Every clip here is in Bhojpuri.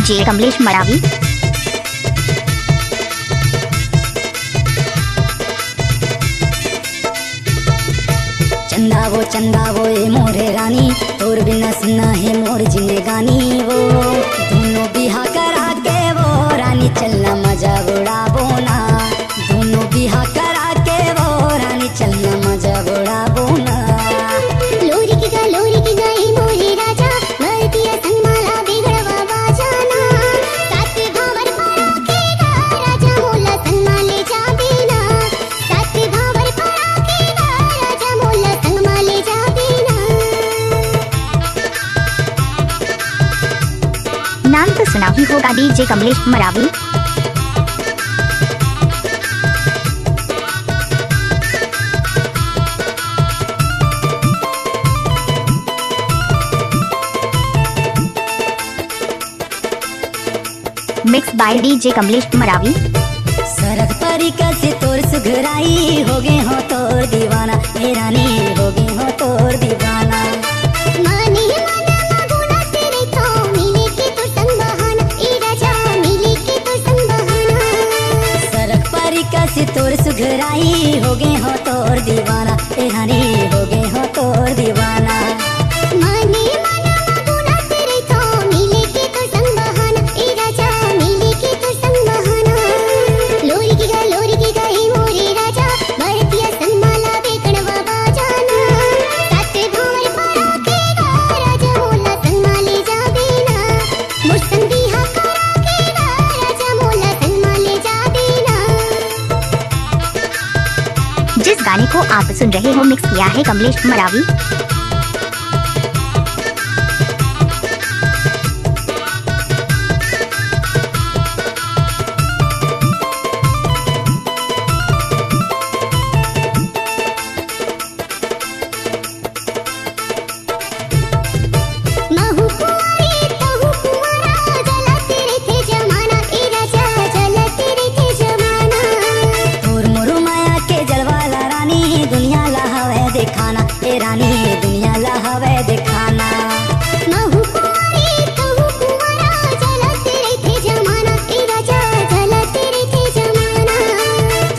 डीजे कमलेश मरावी। चंदा वो ए मोरे रानी, और बिना सुना है मोर जिंदगानी। वो दोनों बिहा करा के वो रानी चलना मजा बुढ़ाबो ना। दोनों बिहा करा के वो रानी चलना मजा बुढ़ाबो ना। लोरी की गाई मोरे राजा, भरतिया संगमाला बिगड़वा बाजाना। सात भावर पड़ा के गा राजा मोला संगमाले जा देना। सात भावर पड़ा के गा राजा मोला संगमाले जा देना। नाम तो सुना ही होगा DJ Kamlesh Marawi. Mix by DJ Kamlesh Marawi. सरक परी कैसे तोर सुघराई, हो गए हो तोर दीवाना ए रानी, हो गए हो तोर दीवाना। माने माना मगुना तेरे तो मिले के तो संग बहाना। ए राजा मिले के तो संग बहाना। सरक परी कैसे तोर सुघराई, हो गए हो तोर दीवाना ए रानी, हो गए हो तोर दीवाना। माने माना मगुना तेरे तो मिले के तो संग बहाना। ए राजा मिले के तो संग बहाना। लोरी की गाई मोरे राजा, भरतिया संगमाला बेकड़वा बाजाना। सात भावर पड़ा के गा राजा मोला संगमाले जा देना। मोर संग बिहा करा के गा राजा मोला संगमाले जा देना। जिस गाने को आप सुन रहे हो मिक्स किया है कमलेश मरावी। महू कुंवारी तहू कुंवारा, जला तेरे थे जमाना। ए राजा जला तेरे थे जमाना। तोर मोरू माया के जलवाला रानी, दुनिया ला हवे दिखाना ए रानी, दुनिया ला हवे दिखाना। महू कुंवारी तहू कुंवारा, जला तेरे थे जमाना। ए राजा जला तेरे थे जमाना।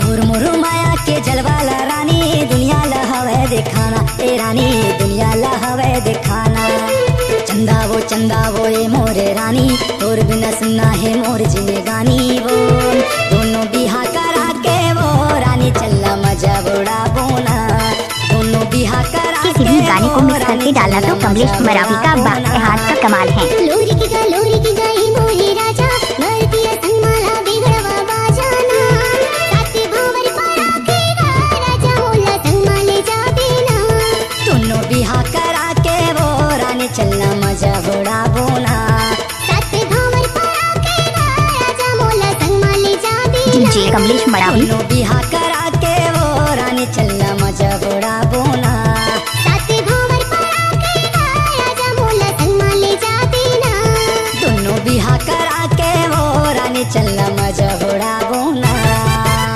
तोर मोरू माया के जलवाला रानी, दुनिया ला हवे दिखाना ए रानी, दुनिया ला हवे दिखाना। चंदा वो ए मोरे रानी, और बिना सुना है मोर जिंदगानी। वो दोनों बिहा करा के वो रानी चलना मजा बुढ़ाबो ना। दोनों बिहा करा किसी भी गाने को मिक्स करके डालना तो कमलेश मरावी का हाथ का कमाल है। लोरी की गाई मोरे राजा, भरतिया संगमाला बिगड़वा बाजाना। सात भावर पड़ा के गा राजा मोला संगमाले जा देना। दोनों बिहा करा के वो रानी चलना मजा बुढ़ाबो ना। सात भावर पड़ा के गा राजा मोला संगमाले जा देना। डीजे कमलेश मरावी। दोनों बिहा